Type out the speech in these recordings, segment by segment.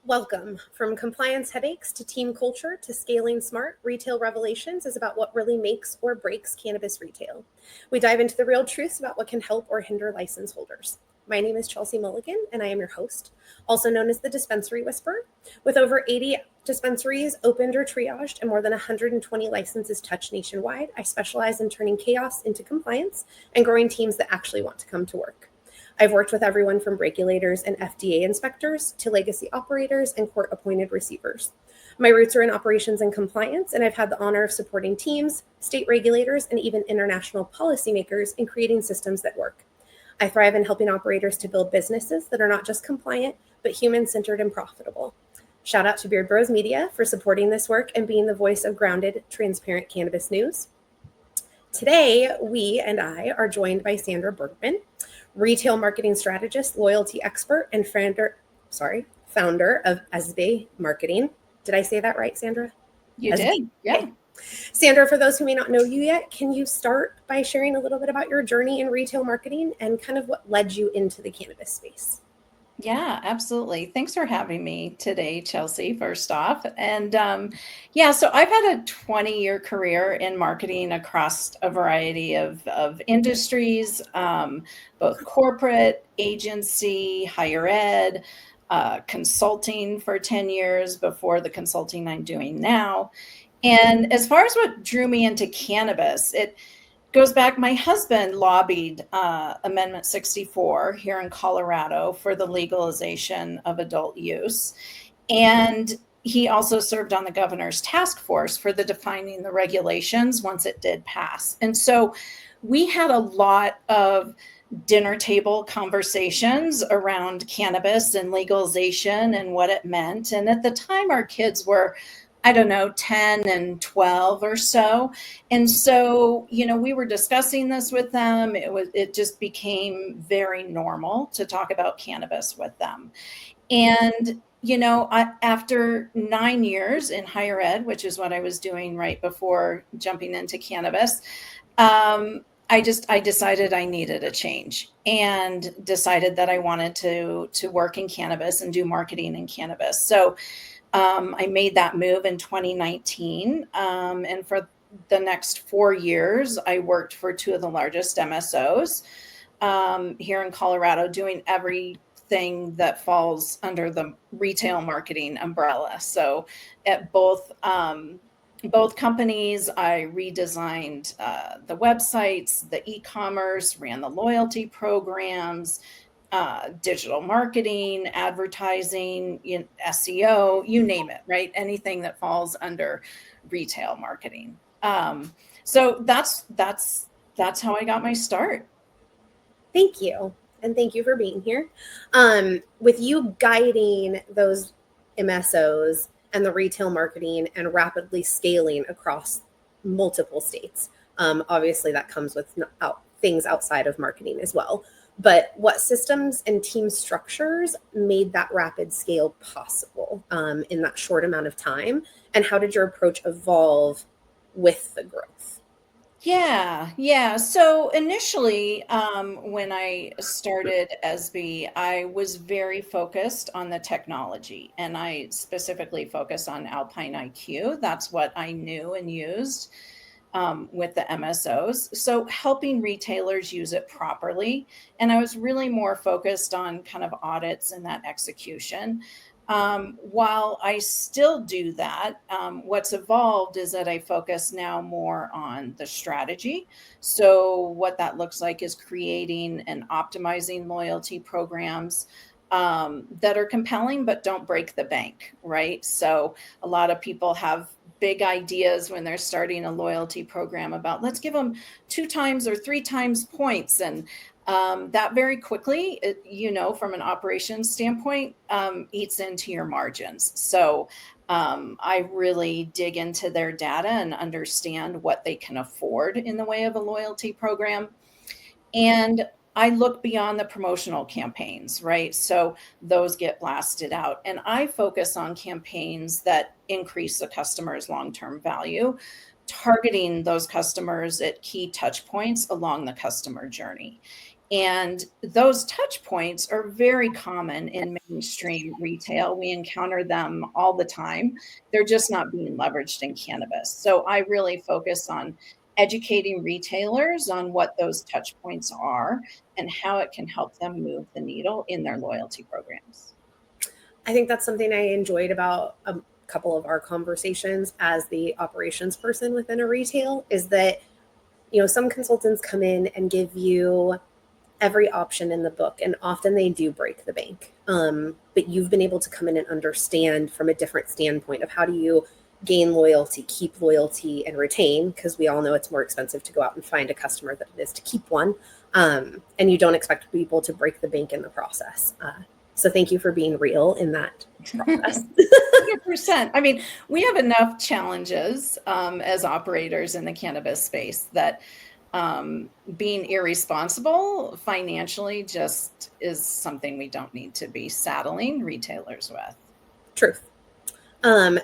Welcome. From compliance headaches to team culture to scaling smart, Retail Revelations is about what really makes or breaks cannabis retail. We dive into the real truths about what can help or hinder license holders. My name is Chelsea Mulligan, and I am your host, also known as the Dispensary Whisperer. With over 80 dispensaries opened or triaged and more than 120 licenses touched nationwide, I specialize in turning chaos into compliance and growing teams that actually want to come to work. I've worked with everyone from regulators and FDA inspectors to legacy operators and court-appointed receivers. My roots are in operations and compliance, and I've had the honor of supporting teams, state regulators, and even international policymakers in creating systems that work. I thrive in helping operators to build businesses that are not just compliant, but human-centered and profitable. Shout out to Beard Bros Media for supporting this work and being the voice of grounded, transparent cannabis news. Today, we and I are joined by Sandra Bergman, retail marketing strategist, loyalty expert, and founder of ESBE Marketing. Did I say that right, Sandra? You did, yeah. Okay. Sandra, for those who may not know you yet, can you start by sharing a little bit about your journey in retail marketing and kind of what led you into the cannabis space? Yeah, absolutely. Thanks for having me today, Chelsea, first off. And so I've had a 20-year career in marketing across a variety of industries, both corporate, agency, higher ed, consulting for 10 years before the consulting I'm doing now. And as far as what drew me into cannabis, it goes back, my husband lobbied Amendment 64 here in Colorado for the legalization of adult use. And he also served on the governor's task force for the defining the regulations once it did pass. And so we had a lot of dinner table conversations around cannabis and legalization and what it meant. And at the time, our kids were 10 and 12 or so. And so, we were discussing this with them. It just became very normal to talk about cannabis with them. And, after 9 years in higher ed, which is what I was doing right before jumping into cannabis, I decided I needed a change and decided that I wanted to work in cannabis and do marketing in cannabis. So I made that move in 2019. And for the next 4 years, I worked for two of the largest MSOs here in Colorado, doing everything that falls under the retail marketing umbrella. So at both companies, I redesigned the websites, the e-commerce, ran the loyalty programs, digital marketing, advertising, SEO, you name it, right? Anything that falls under retail marketing. So that's how I got my start. Thank you. And thank you for being here. With you guiding those MSOs and the retail marketing and rapidly scaling across multiple states, obviously that comes with things outside of marketing as well. But what systems and team structures made that rapid scale possible in that short amount of time? And how did your approach evolve with the growth? Yeah. So initially, when I started ESBE, I was very focused on the technology, and I specifically focused on Alpine IQ. That's what I knew and used with the MSOs. So helping retailers use it properly. And I was really more focused on kind of audits and that execution. While I still do that, what's evolved is that I focus now more on the strategy. So what that looks like is creating and optimizing loyalty programs that are compelling, but don't break the bank, right? So a lot of people have big ideas when they're starting a loyalty program about let's give them 2 times or 3 times points. And that very quickly, from an operations standpoint, eats into your margins. So I really dig into their data and understand what they can afford in the way of a loyalty program. And I look beyond the promotional campaigns, right? So those get blasted out. And I focus on campaigns that increase the customer's long-term value, targeting those customers at key touch points along the customer journey. And those touch points are very common in mainstream retail. We encounter them all the time. They're just not being leveraged in cannabis. So I really focus on educating retailers on what those touch points are and how it can help them move the needle in their loyalty programs. I think that's something I enjoyed about a couple of our conversations as the operations person within a retail is that, some consultants come in and give you every option in the book, and often they do break the bank. But you've been able to come in and understand from a different standpoint of how do you gain loyalty, keep loyalty, and retain, because we all know it's more expensive to go out and find a customer than it is to keep one. And you don't expect people to break the bank in the process. So thank you for being real in that process. 100%. I mean, we have enough challenges as operators in the cannabis space that being irresponsible financially just is something we don't need to be saddling retailers with. Truth.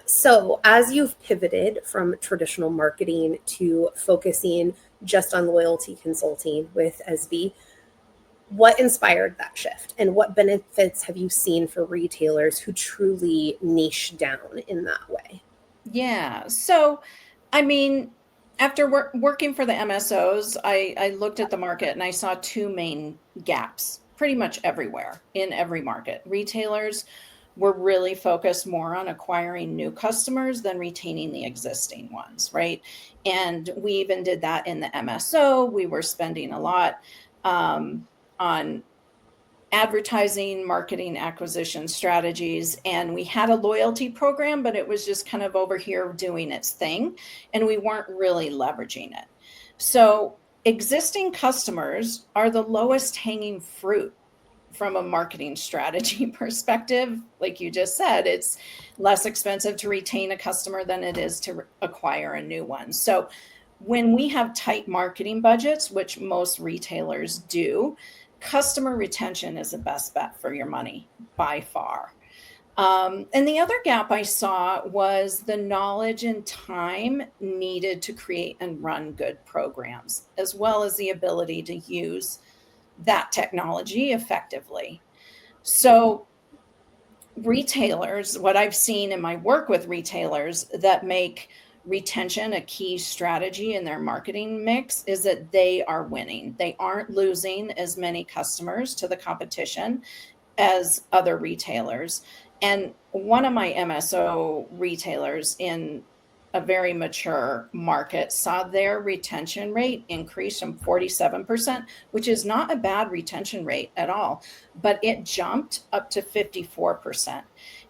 So as you've pivoted from traditional marketing to focusing just on loyalty consulting with ESBE, what inspired that shift and what benefits have you seen for retailers who truly niche down in that way? Yeah. So, I mean, after working for the MSOs, I looked at the market and I saw two main gaps pretty much everywhere in every market. Retailers were really focused more on acquiring new customers than retaining the existing ones, right? And we even did that in the MSO. We were spending a lot on advertising, marketing, acquisition strategies, and we had a loyalty program, but it was just kind of over here doing its thing, and we weren't really leveraging it. So existing customers are the lowest hanging fruit from a marketing strategy perspective. Like you just said, it's less expensive to retain a customer than it is to acquire a new one. So when we have tight marketing budgets, which most retailers do, customer retention is the best bet for your money by far. And the other gap I saw was the knowledge and time needed to create and run good programs, as well as the ability to use that technology effectively. So retailers, what I've seen in my work with retailers that make retention a key strategy in their marketing mix is that they are winning. They aren't losing as many customers to the competition as other retailers. And one of my MSO retailers in a very mature market saw their retention rate increase from 47%, which is not a bad retention rate at all, but it jumped up to 54%.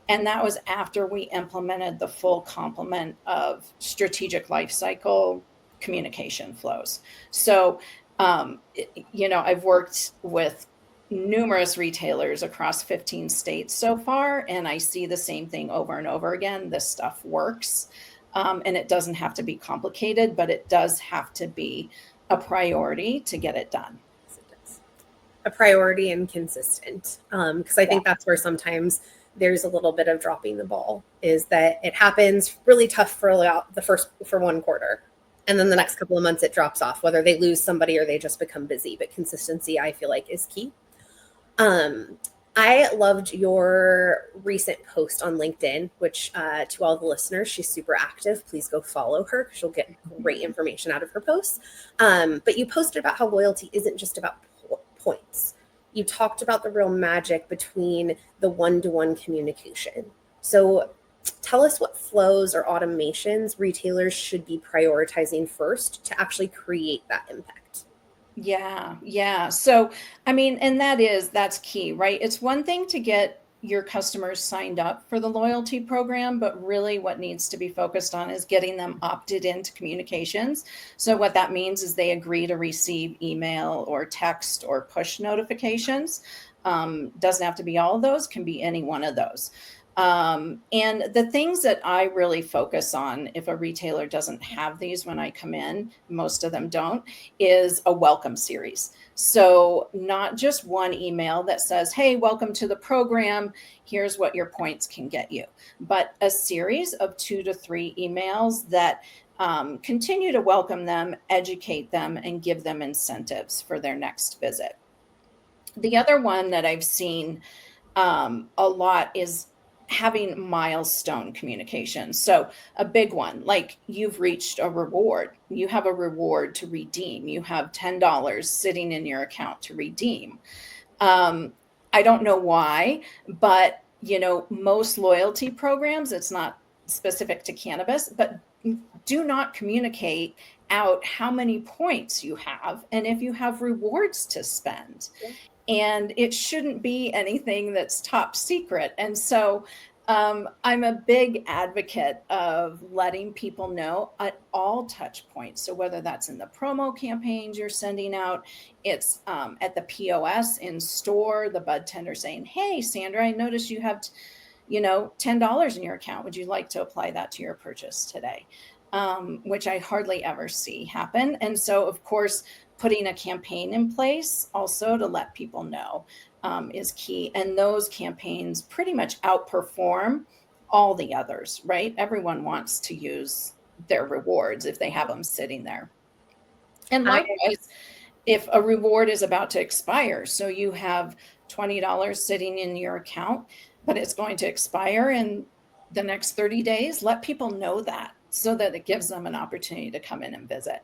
And that was after we implemented the full complement of strategic lifecycle communication flows. So, I've worked with numerous retailers across 15 states so far, and I see the same thing over and over again. This stuff works. And it doesn't have to be complicated, but it does have to be a priority to get it done. A priority and consistent. Because I think that's where sometimes there's a little bit of dropping the ball, is that it happens really tough for one quarter. And then the next couple of months it drops off, whether they lose somebody or they just become busy. But consistency, I feel like, is key. I loved your recent post on LinkedIn, which to all the listeners, she's super active. Please go follow her because you'll get great information out of her posts. But you posted about how loyalty isn't just about points. You talked about the real magic between the one-to-one communication. So tell us what flows or automations retailers should be prioritizing first to actually create that impact. Yeah. So, I mean, and that's key, right? It's one thing to get your customers signed up for the loyalty program, but really what needs to be focused on is getting them opted into communications. So what that means is they agree to receive email or text or push notifications. Doesn't have to be all of those, can be any one of those. And the things that I really focus on, if a retailer doesn't have these when I come in, most of them don't, is a welcome series. So not just one email that says, hey, welcome to the program, here's what your points can get you, but a series of 2 to 3 emails that continue to welcome them, educate them, and give them incentives for their next visit. The other one that I've seen a lot is having milestone communication. So a big one, like you've reached a reward, you have a reward to redeem, you have $10 sitting in your account to redeem. I don't know why, but most loyalty programs, it's not specific to cannabis, but do not communicate out how many points you have and if you have rewards to spend. Yeah. And it shouldn't be anything that's top secret. And so I'm a big advocate of letting people know at all touch points. So whether that's in the promo campaigns you're sending out, it's at the POS in store, the bud tender saying, "Hey, Sandra, I noticed you have, $10 in your account. Would you like to apply that to your purchase today?" Which I hardly ever see happen. And so, of course, putting a campaign in place also to let people know is key. And those campaigns pretty much outperform all the others, right? Everyone wants to use their rewards if they have them sitting there. And likewise, if a reward is about to expire, so you have $20 sitting in your account, but it's going to expire in the next 30 days, let people know that so that it gives them an opportunity to come in and visit.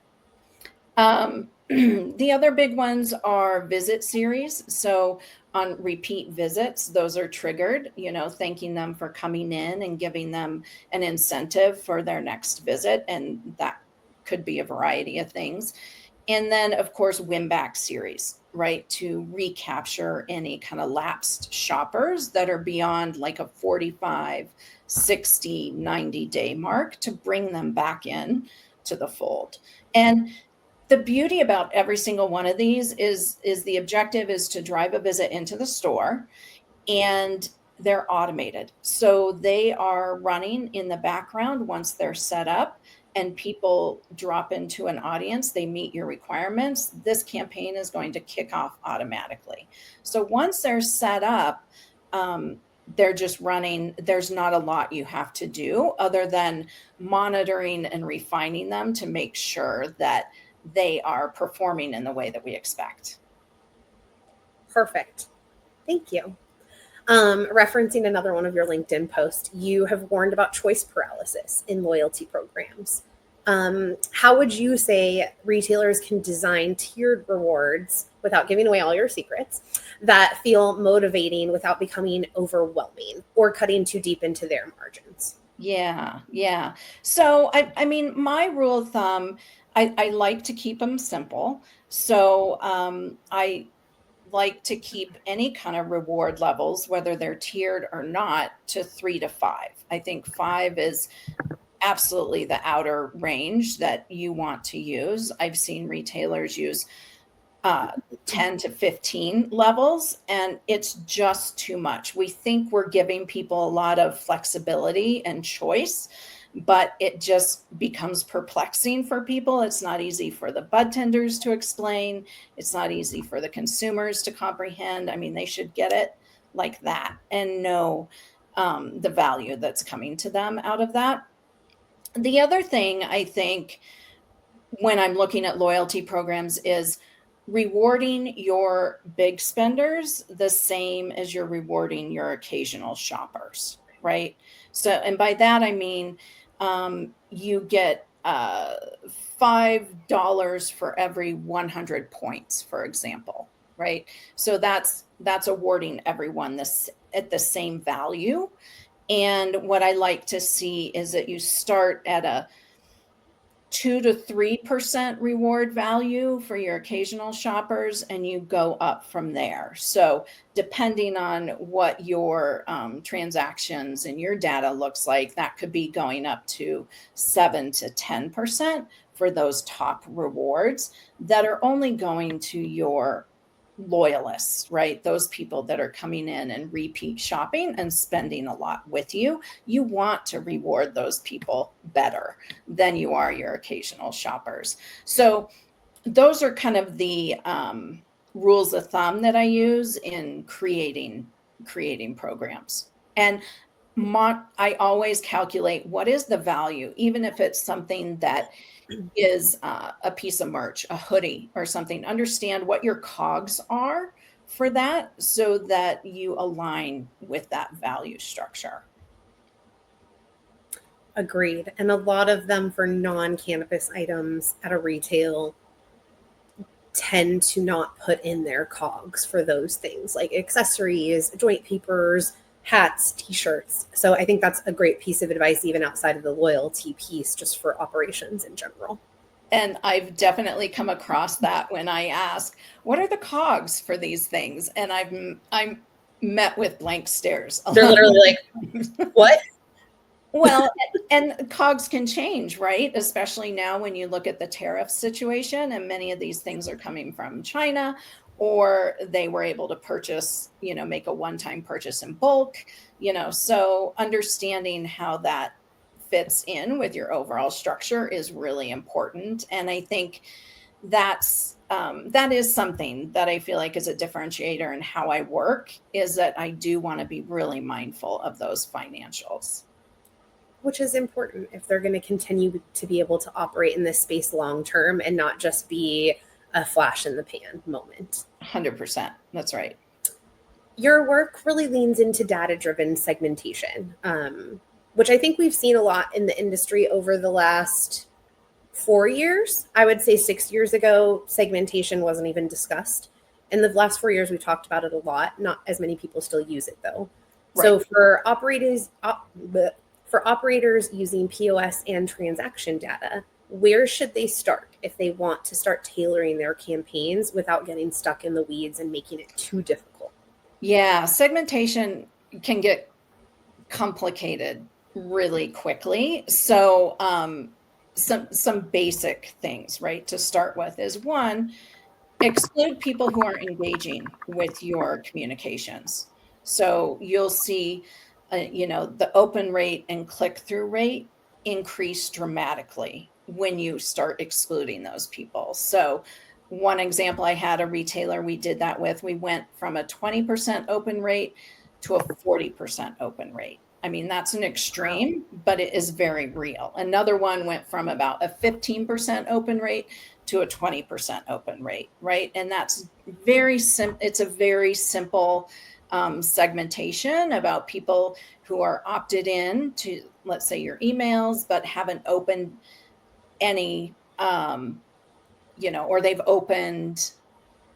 The other big ones are visit series. So on repeat visits, those are triggered, thanking them for coming in and giving them an incentive for their next visit. And that could be a variety of things. And then, of course, win back series, right? To recapture any kind of lapsed shoppers that are beyond like a 45, 60, 90-day mark to bring them back in to the fold. And the beauty about every single one of these is the objective is to drive a visit into the store, and they're automated. So they are running in the background once they're set up and people drop into an audience, they meet your requirements. This campaign is going to kick off automatically. So once they're set up, they're just running. There's not a lot you have to do other than monitoring and refining them to make sure that they are performing in the way that we expect. Perfect. Thank you. Referencing another one of your LinkedIn posts, you have warned about choice paralysis in loyalty programs. How would you say retailers can design tiered rewards without giving away all your secrets that feel motivating without becoming overwhelming or cutting too deep into their margins? Yeah. So, I mean, my rule of thumb, I like to keep them simple. So, I like to keep any kind of reward levels, whether they're tiered or not, to 3 to 5. I think 5 is absolutely the outer range that you want to use. I've seen retailers use 10 to 15 levels, and it's just too much. We think we're giving people a lot of flexibility and choice, but it just becomes perplexing for people. It's not easy for the bud tenders to explain. It's not easy for the consumers to comprehend. I mean, they should get it like that and know the value that's coming to them out of that. The other thing I think when I'm looking at loyalty programs is rewarding your big spenders the same as you're rewarding your occasional shoppers, right? So, and by that I mean you get $5 for every 100 points, for example, right? So that's awarding everyone this at the same value. And what I like to see is that you start at a 2 to 3% reward value for your occasional shoppers, and you go up from there. So depending on what your transactions and your data looks like, that could be going up to 7 to 10% for those top rewards that are only going to your loyalists, right? Those people that are coming in and repeat shopping and spending a lot with you. You want to reward those people better than you are your occasional shoppers. So those are kind of the rules of thumb that I use in creating programs. And I always calculate what is the value, even if it's something that is a piece of merch, a hoodie or something. Understand what your COGS are for that so that you align with that value structure. Agreed. And a lot of them for non-cannabis items at a retail tend to not put in their cogs for those things like accessories, joint papers, hats, t-shirts. So I think that's a great piece of advice, even outside of the loyalty piece, just for operations in general. And I've definitely come across that when I ask, what are the cogs for these things? And I'm met with blank stares. They're literally like, what? Well, and cogs can change, right? Especially now when you look at the tariff situation, and many of these things are coming from China, or they were able to purchase, make a one-time purchase in bulk, so understanding how that fits in with your overall structure is really important. And I think that is something that I feel like is a differentiator in how I work, is that I do want to be really mindful of those financials. Which is important if they're going to continue to be able to operate in this space long term and not just be a flash in the pan moment. 100%. That's right. Your work really leans into data-driven segmentation, which I think we've seen a lot in the industry over the last 4 years. I would say 6 years ago, segmentation wasn't even discussed. In the last 4 years, we talked about it a lot. Not as many people still use it, though. Right. So for operators using POS and transaction data, where should they start if they want to start tailoring their campaigns without getting stuck in the weeds and making it too difficult? Yeah, segmentation can get complicated really quickly. So some basic things, right, to start with is, one, exclude people who aren't engaging with your communications. So you'll see the open rate and click-through rate increase dramatically when you start excluding those people. So one example, I had a retailer we did that with. We went from a 20% open rate to a 40% open rate. I mean, that's an extreme, but it is very real. Another one went from about a 15% open rate to a 20% open rate, right? And that's very simple. It's a very simple segmentation about people who are opted in to, let's say, your emails, but haven't opened any, or they've opened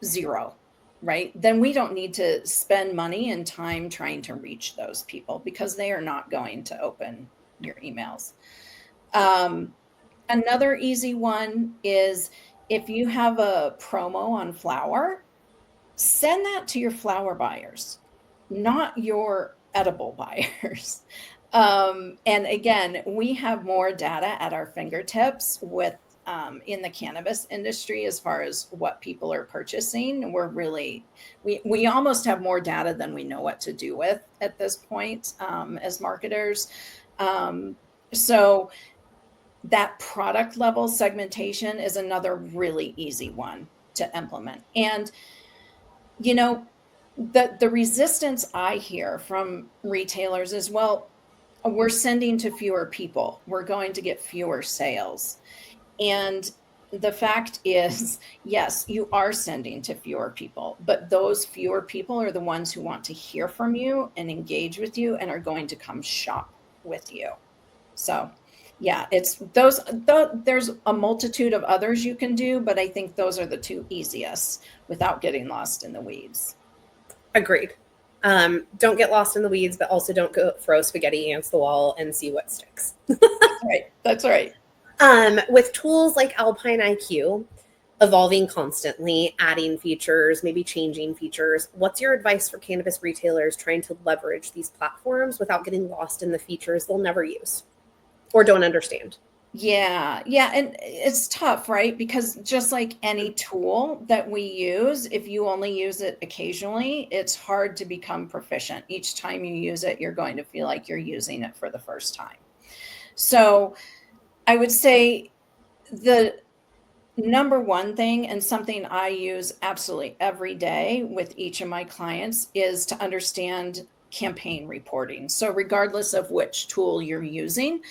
0, right? Then we don't need to spend money and time trying to reach those people because they are not going to open your emails. Another easy one is, if you have a promo on flower, send that to your flower buyers, not your edible buyers. And again, we have more data at our fingertips with in the cannabis industry as far as what people are purchasing. We're really, we almost have more data than we know what to do with at this point as marketers. So that product level segmentation is another really easy one to implement. And, the resistance I hear from retailers is, well, we're sending to fewer people. We're going to get fewer sales. And the fact is, yes, you are sending to fewer people, but those fewer people are the ones who want to hear from you and engage with you and are going to come shop with you. So yeah, it's those, there's a multitude of others you can do, but I think those are the two easiest without getting lost in the weeds. Agreed. Don't get lost in the weeds, but also don't go throw spaghetti against the wall and see what sticks. That's right. With tools like Alpine IQ evolving constantly, adding features, maybe changing features, what's your advice for cannabis retailers trying to leverage these platforms without getting lost in the features they'll never use or don't understand? Yeah. And it's tough, right? Because just like any tool that we use, if you only use it occasionally, it's hard to become proficient. Each time you use it, you're going to feel like you're using it for the first time. So I would say the number one thing, and something I use absolutely every day with each of my clients, is to understand campaign reporting. So regardless of which tool you're using,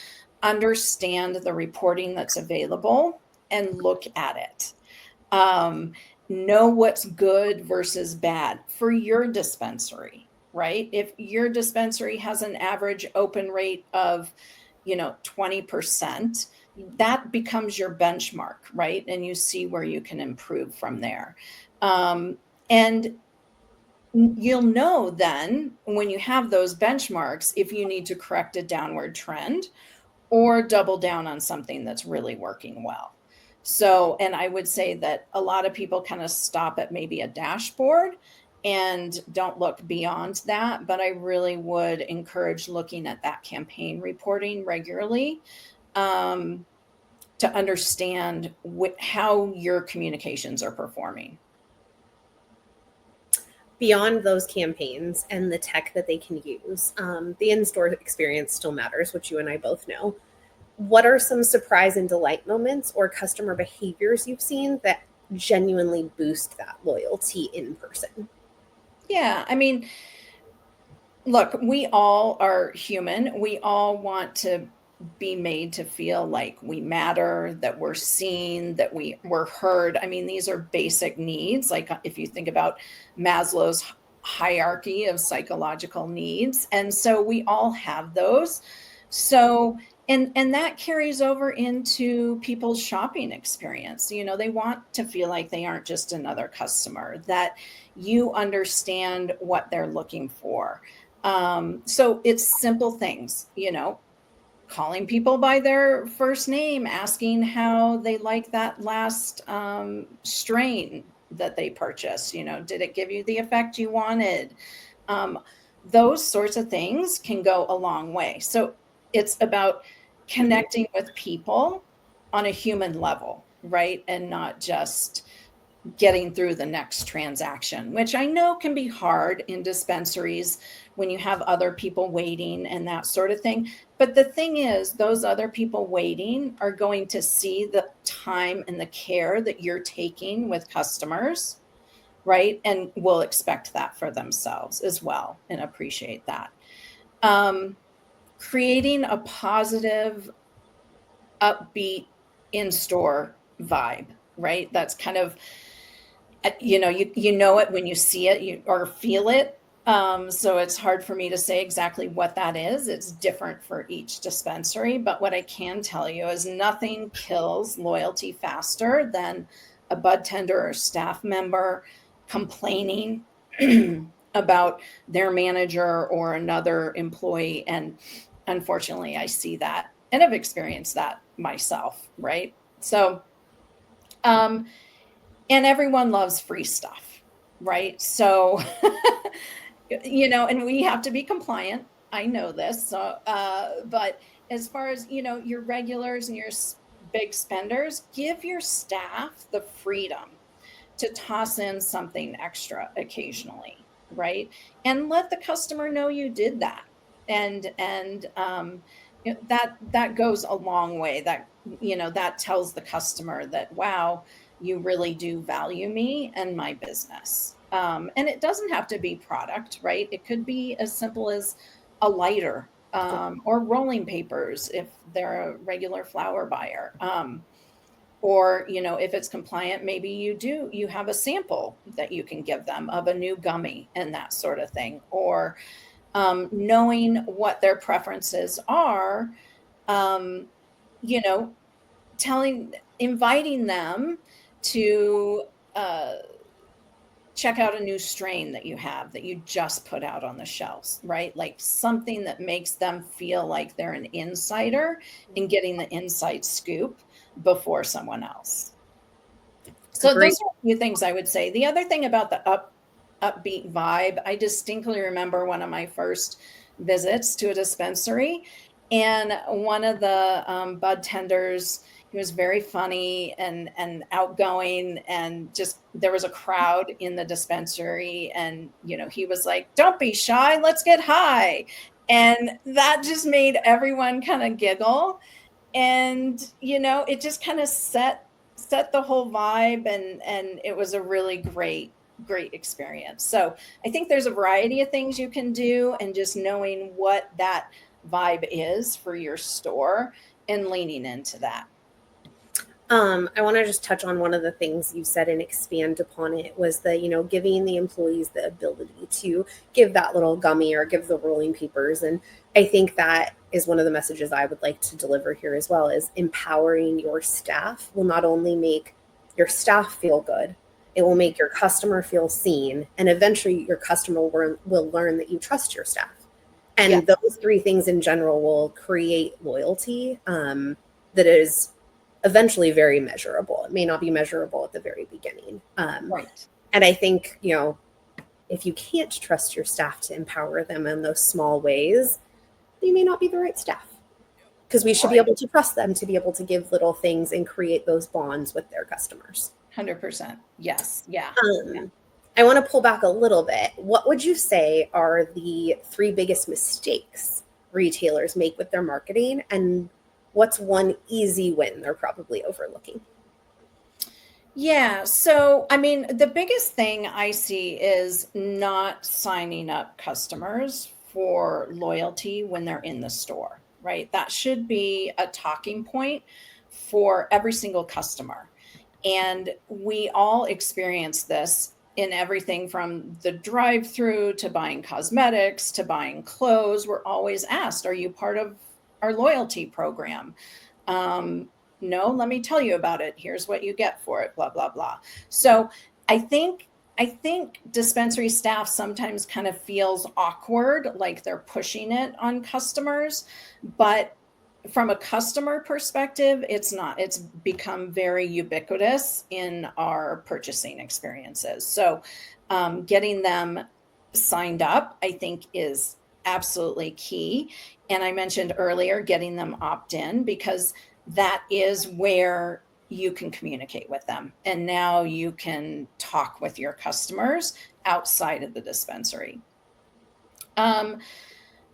understand the reporting that's available and look at it. know what's good versus bad for your dispensary, right? If your dispensary has an average open rate of, 20%, that becomes your benchmark, right? And you see where you can improve from there. And you'll know then when you have those benchmarks if you need to correct a downward trend or double down on something that's really working well. So, and I would say that a lot of people kind of stop at maybe a dashboard and don't look beyond that. But I really would encourage looking at that campaign reporting regularly, to understand how your communications are performing. Beyond those campaigns and the tech that they can use, the in-store experience still matters, which you and I both know. What are some surprise and delight moments or customer behaviors you've seen that genuinely boost that loyalty in person? Yeah, I mean, look, we all are human. We all want to be made to feel like we matter, that we're seen, that we're heard. I mean, these are basic needs. Like if you think about Maslow's hierarchy of psychological needs. And so we all have those. So and that carries over into people's shopping experience. They want to feel like they aren't just another customer, that you understand what they're looking for. So it's simple things, calling people by their first name, asking how they like that last strain that they purchased. Did it give you the effect you wanted? Those sorts of things can go a long way. So it's about connecting with people on a human level, right? And not just getting through the next transaction, which I know can be hard in dispensaries when you have other people waiting and that sort of thing. But the thing is, those other people waiting are going to see the time and the care that you're taking with customers, right? And will expect that for themselves as well and appreciate that. Creating a positive, upbeat in-store vibe, right? That's kind of, you know it when you see it or feel it. So it's hard for me to say exactly what that is. It's different for each dispensary. But what I can tell you is nothing kills loyalty faster than a bud tender or staff member complaining about their manager or another employee. And unfortunately, I see that and have experienced that myself, right? So, and everyone loves free stuff, right? So, and we have to be compliant. I know this. So, but as far as, your regulars and your big spenders, give your staff the freedom to toss in something extra occasionally, right? And let the customer know you did that. And that goes a long way. That tells the customer that, wow, you really do value me and my business. And it doesn't have to be product, right? It could be as simple as a lighter, or rolling papers if they're a regular flower buyer. Or, if it's compliant, maybe you have a sample that you can give them of a new gummy and that sort of thing. Or knowing what their preferences are, um, you know, inviting them to check out a new strain that you just put out on the shelves, right? Like something that makes them feel like they're an insider and getting the inside scoop before someone else. So Agreed. those are a few things I would say. The other thing about the upbeat vibe, I distinctly remember one of my first visits to a dispensary, and one of the bud tenders, he was very funny and outgoing, and just there was a crowd in the dispensary, and he was like, "Don't be shy, let's get high," and that just made everyone kind of giggle, and it just kind of set the whole vibe, and it was a really great experience. So I think there's a variety of things you can do, and just knowing what that vibe is for your store and leaning into that. I want to just touch on one of the things you said and expand upon it was the, giving the employees the ability to give that little gummy or give the rolling papers. And I think that is one of the messages I would like to deliver here as well, is empowering your staff will not only make your staff feel good, it will make your customer feel seen. And eventually your customer will learn that you trust your staff. And those three things in general will create loyalty that is eventually very measurable. It may not be measurable at the very beginning. Right. And I think, if you can't trust your staff to empower them in those small ways, they may not be the right staff, because we should be able to trust them to be able to give little things and create those bonds with their customers. 100%. Yes. Yeah. I want to pull back a little bit. What would you say are the three biggest mistakes retailers make with their marketing, and what's one easy win they're probably overlooking? Yeah. So, I mean, the biggest thing I see is not signing up customers for loyalty when they're in the store, right? That should be a talking point for every single customer. And we all experience this in everything from the drive-through to buying cosmetics to buying clothes. We're always asked, are you part of our loyalty program? No, let me tell you about it. Here's what you get for it, blah, blah, blah. So I think dispensary staff sometimes kind of feels awkward, like they're pushing it on customers, but from a customer perspective, it's not. It's become very ubiquitous in our purchasing experiences. So getting them signed up, I think, is absolutely key. And I mentioned earlier, getting them opt-in, because that is where you can communicate with them. And now you can talk with your customers outside of the dispensary.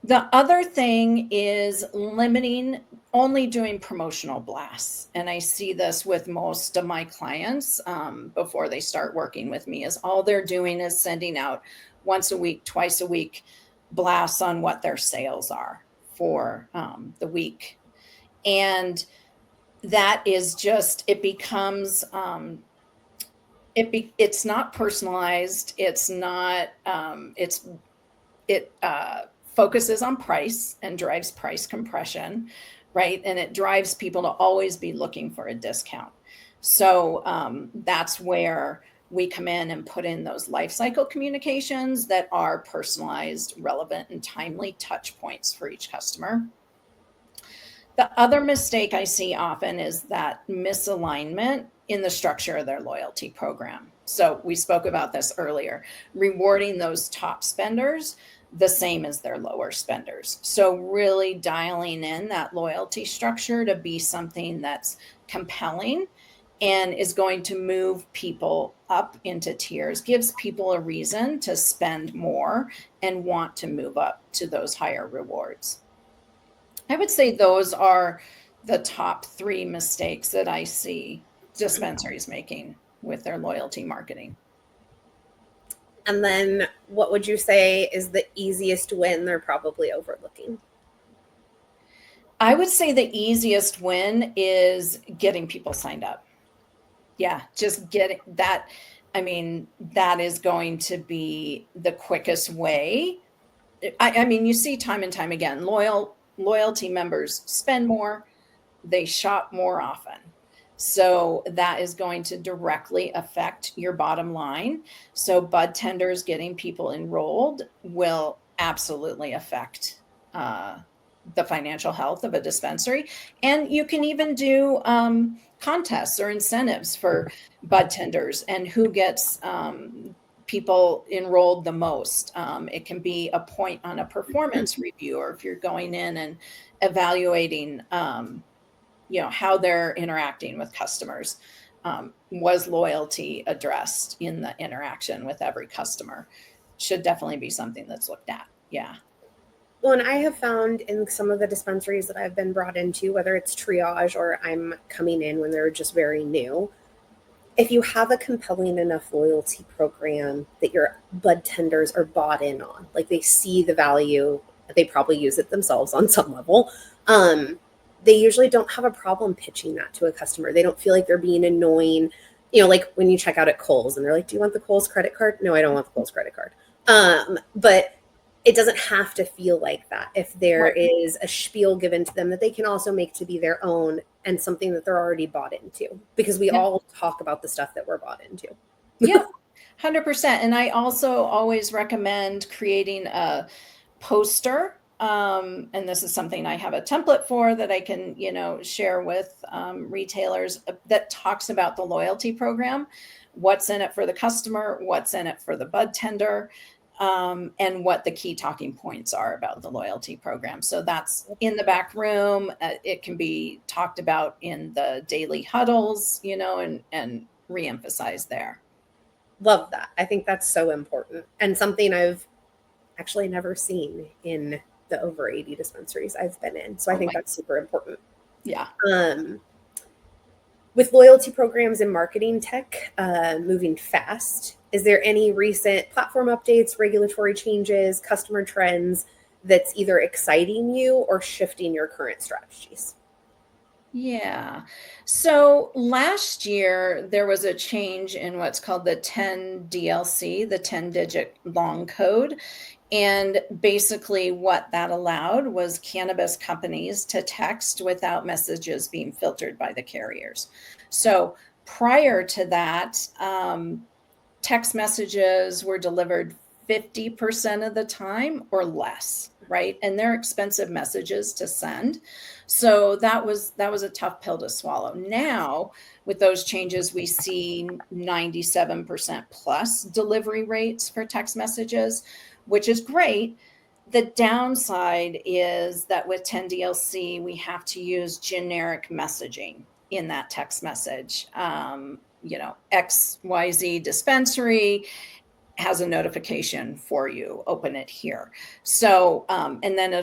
The other thing is limiting, only doing promotional blasts. And I see this with most of my clients before they start working with me, is all they're doing is sending out once a week, twice a week blasts on what their sales are for the week. And that is just, it becomes, it's not personalized. It's not, it focuses on price and drives price compression, right? And it drives people to always be looking for a discount. So that's where we come in and put in those life cycle communications that are personalized, relevant, and timely touch points for each customer. The other mistake I see often is that misalignment in the structure of their loyalty program. So we spoke about this earlier, rewarding those top spenders the same as their lower spenders. So really dialing in that loyalty structure to be something that's compelling and is going to move people up into tiers, gives people a reason to spend more and want to move up to those higher rewards. I would say those are the top three mistakes that I see dispensaries making with their loyalty marketing. And then what would you say is the easiest win they're probably overlooking? I would say the easiest win is getting people signed up. Yeah, just getting that. I mean, that is going to be the quickest way. I mean, you see time and time again, loyalty members spend more, they shop more often. So that is going to directly affect your bottom line. So bud tenders, getting people enrolled, will absolutely affect the financial health of a dispensary. And you can even do contests or incentives for bud tenders and who gets people enrolled the most. It can be a point on a performance review, or if you're going in and evaluating how they're interacting with customers. Was loyalty addressed in the interaction with every customer? Should definitely be something that's looked at. Yeah. Well, and I have found in some of the dispensaries that I've been brought into, whether it's triage or I'm coming in when they're just very new, if you have a compelling enough loyalty program that your bud tenders are bought in on, like they see the value, they probably use it themselves on some level, they usually don't have a problem pitching that to a customer. They don't feel like they're being annoying. Like when you check out at Kohl's and they're like, do you want the Kohl's credit card? No, I don't want the Kohl's credit card. But it doesn't have to feel like that if there is a spiel given to them that they can also make to be their own and something that they're already bought into, because we all talk about the stuff that we're bought into. Yeah, 100%. And I also always recommend creating a poster. And this is something I have a template for that I can, share with retailers that talks about the loyalty program, what's in it for the customer, what's in it for the bud tender, and what the key talking points are about the loyalty program. So that's in the back room. It can be talked about in the daily huddles, and reemphasized there. Love that. I think that's so important, and something I've actually never seen in the over 80 dispensaries I've been in. So I think that's super important. Yeah. With loyalty programs and marketing tech moving fast, is there any recent platform updates, regulatory changes, customer trends that's either exciting you or shifting your current strategies? Yeah. So last year, there was a change in what's called the 10 DLC, the 10-digit long code. And basically what that allowed was cannabis companies to text without messages being filtered by the carriers. So prior to that, text messages were delivered 50% of the time or less, right? And they're expensive messages to send. So that was a tough pill to swallow. Now, with those changes, we see 97% plus delivery rates for text messages, which is great. The downside is that with 10 DLC, we have to use generic messaging in that text message. XYZ dispensary has a notification for you, open it here. So, and then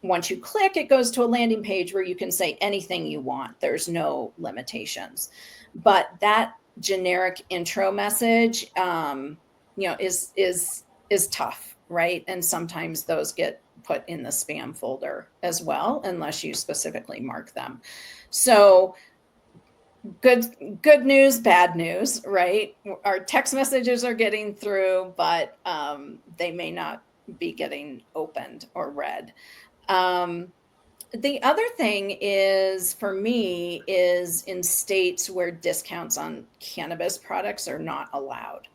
once you click, it goes to a landing page where you can say anything you want. There's no limitations. But that generic intro message, is tough, right? And sometimes those get put in the spam folder as well, unless you specifically mark them. So good news, bad news, right? Our text messages are getting through, but they may not be getting opened or read. The other thing is, for me, is in states where discounts on cannabis products are not allowed.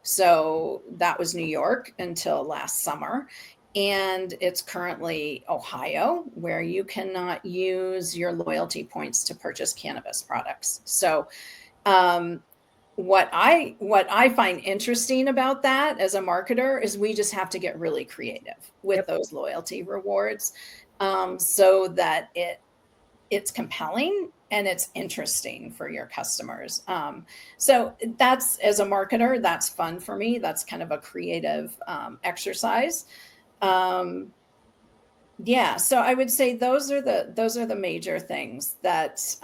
So that was New York until last summer. And it's currently Ohio, where you cannot use your loyalty points to purchase cannabis products. So what I find interesting about that as a marketer is we just have to get really creative with those loyalty rewards, so that it's compelling and it's interesting for your customers. So that's, as a marketer, that's fun for me. That's kind of a creative exercise. So I would say those are the major things that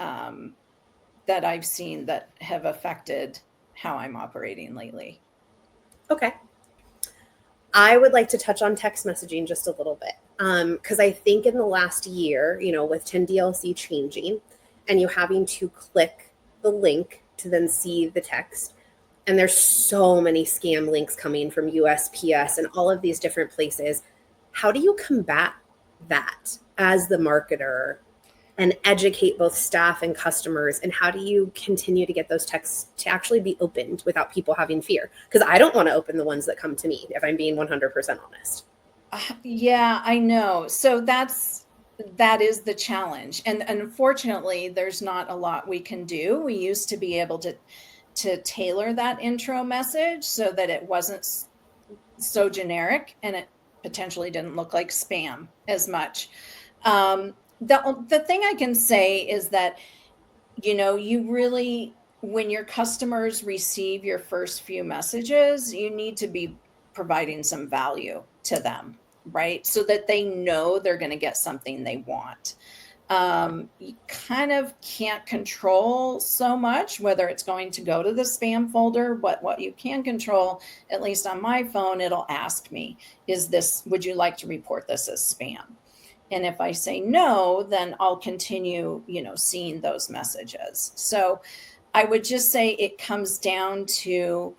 I've seen that have affected how I'm operating lately. Okay. I would like to touch on text messaging just a little bit. Because I think in the last year, with 10 DLC changing and you having to click the link to then see the text, and there's so many scam links coming from USPS and all of these different places. How do you combat that as the marketer and educate both staff and customers? And how do you continue to get those texts to actually be opened without people having fear? Because I don't want to open the ones that come to me, if I'm being 100% honest. Yeah, I know. So that is the challenge. And unfortunately, there's not a lot we can do. We used to be able to tailor that intro message so that it wasn't so generic and it potentially didn't look like spam as much. The thing I can say is that, you really, when your customers receive your first few messages, you need to be providing some value to them, right? So that they know they're going to get something they want. You kind of can't control so much whether it's going to go to the spam folder, but what you can control, at least on my phone, it'll ask me, would you like to report this as spam? And if I say no, then I'll continue, seeing those messages. So I would just say it comes down to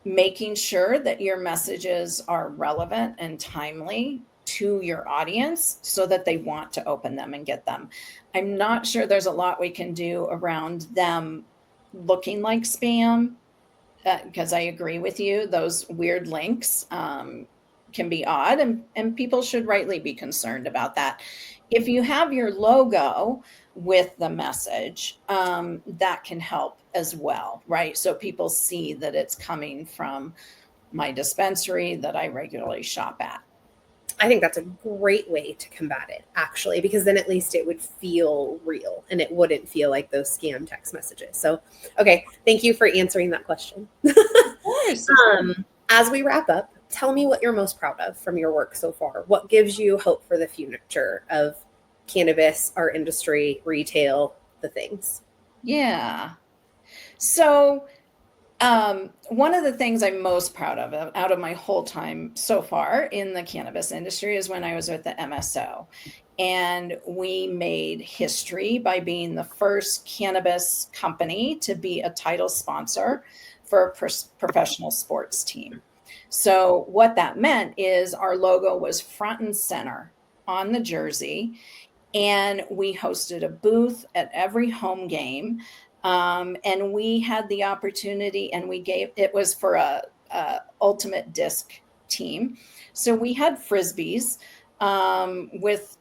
making sure that your messages are relevant and timely to your audience so that they want to open them and get them. I'm not sure there's a lot we can do around them looking like spam, because I agree with you. Those weird links can be odd, and people should rightly be concerned about that. If you have your logo with the message, that can help as well, right? So people see that it's coming from my dispensary that I regularly shop at. I think that's a great way to combat it, actually, because then at least it would feel real and it wouldn't feel like those scam text messages. So, okay, thank you for answering that question. Of course. As we wrap up, tell me what you're most proud of from your work so far. What gives you hope for the future of cannabis, our industry, retail, the things? Yeah. So one of the things I'm most proud of out of my whole time so far in the cannabis industry is when I was with the MSO. And we made history by being the first cannabis company to be a title sponsor for a professional sports team. So what that meant is our logo was front and center on the jersey, and we hosted a booth at every home game. And we had the opportunity, and it was for a ultimate disc team. So we had Frisbees with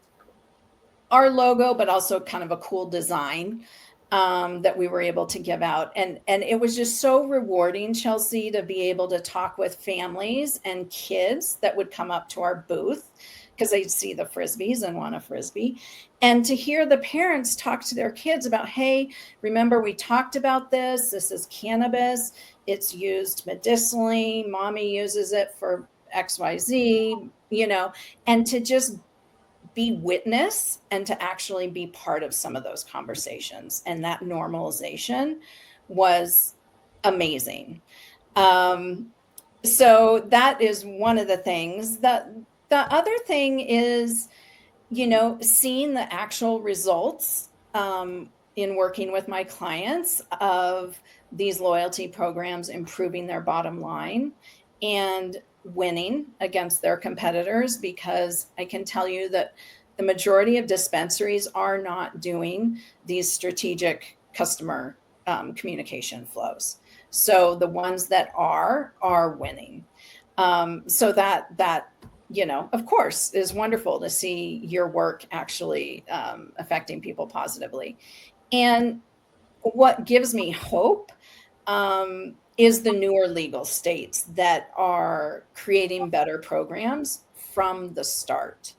our logo, but also kind of a cool design that we were able to give out. And it was just so rewarding, Chelsea, to be able to talk with families and kids that would come up to our booth because they'd see the Frisbees and want a Frisbee. And to hear the parents talk to their kids about, hey, remember we talked about this. This is cannabis. It's used medicinally. Mommy uses it for XYZ, and to just be witness and to actually be part of some of those conversations. And that normalization was amazing. So that is one of the things. The other thing is, seeing the actual results in working with my clients of these loyalty programs, improving their bottom line and winning against their competitors, because I can tell you that the majority of dispensaries are not doing these strategic customer communication flows. So the ones that are winning. So that of course, is wonderful to see your work actually affecting people positively. And what gives me hope is the newer legal states that are creating better programs from the start.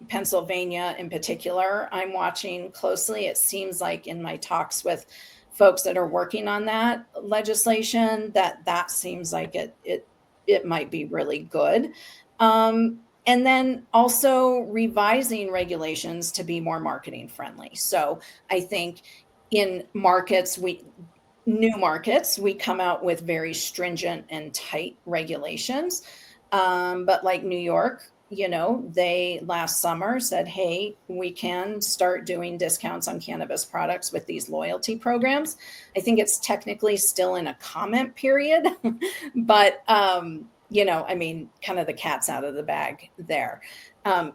Pennsylvania in particular, I'm watching closely. It seems like in my talks with folks that are working on that legislation, that seems like it might be really good. And then also revising regulations to be more marketing friendly. So I think in new markets, we come out with very stringent and tight regulations. But like New York, they last summer said, hey, we can start doing discounts on cannabis products with these loyalty programs. I think it's technically still in a comment period, but, kind of the cat's out of the bag there.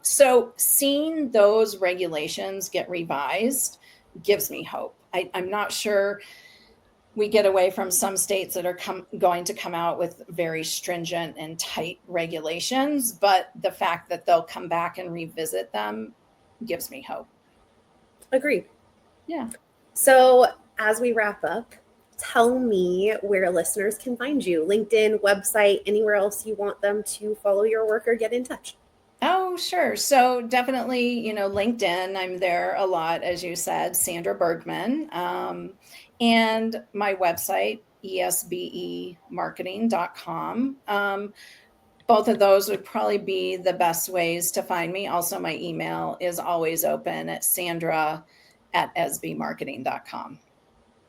So seeing those regulations get revised gives me hope. I'm not sure we get away from some states that are going to come out with very stringent and tight regulations, but the fact that they'll come back and revisit them gives me hope. Agreed. Yeah. So as we wrap up, tell me where listeners can find you. LinkedIn, website, anywhere else you want them to follow your work or get in touch. Oh, sure. So definitely, LinkedIn, I'm there a lot, as you said, Sandra Bergman. And my website, ESBEmarketing.com. Both of those would probably be the best ways to find me. Also, my email is always open at sandra@esbemarketing.com.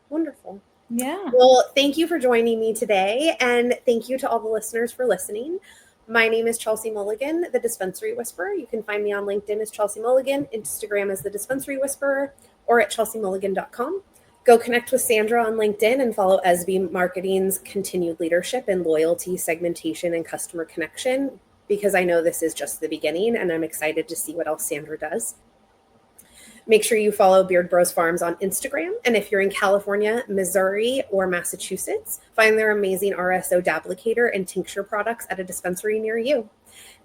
Wonderful. Yeah. Well, thank you for joining me today. And thank you to all the listeners for listening. My name is Chelsea Mulligan, the Dispensary Whisperer. You can find me on LinkedIn as Chelsea Mulligan, Instagram as the Dispensary Whisperer, or at chelseamulligan.com. Go connect with Sandra on LinkedIn and follow ESBE Marketing's continued leadership in loyalty, segmentation, and customer connection, because I know this is just the beginning and I'm excited to see what else Sandra does. Make sure you follow Beard Bros Farms on Instagram. And if you're in California, Missouri, or Massachusetts, find their amazing RSO Dablicator and tincture products at a dispensary near you.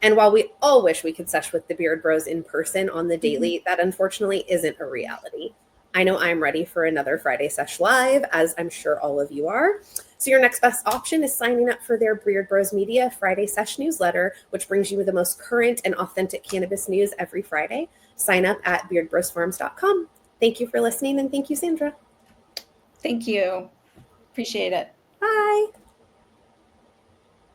And while we all wish we could sesh with the Beard Bros in person on the daily, that unfortunately isn't a reality. I know I'm ready for another Friday Sesh Live, as I'm sure all of you are. So your next best option is signing up for their Beard Bros Media Friday Sesh newsletter, which brings you the most current and authentic cannabis news every Friday. Sign up at beardbrosfarms.com. Thank you for listening, and thank you, Sandra. Thank you. Appreciate it. Bye.